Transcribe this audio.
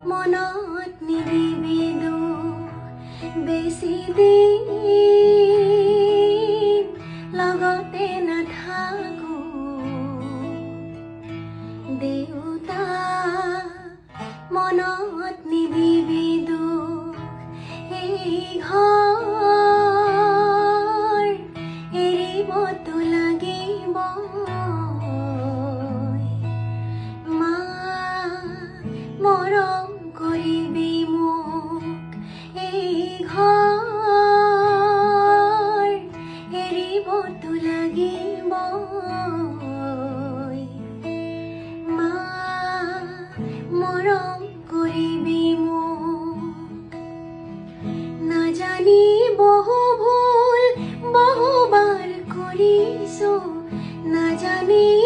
মনত নিদিবি বেছি দিন লগতে নাথাকো দেউতা মনত নিদিবি এই ঘৰ এৰিবতো লাগিব মা মৰম কৰিবি মোক এই ঘৰ এৰিবতো লাগিব মা মৰম কৰিবি মোক নাজানি বহু ভুল বহুবাৰ কৰিছো নাজানি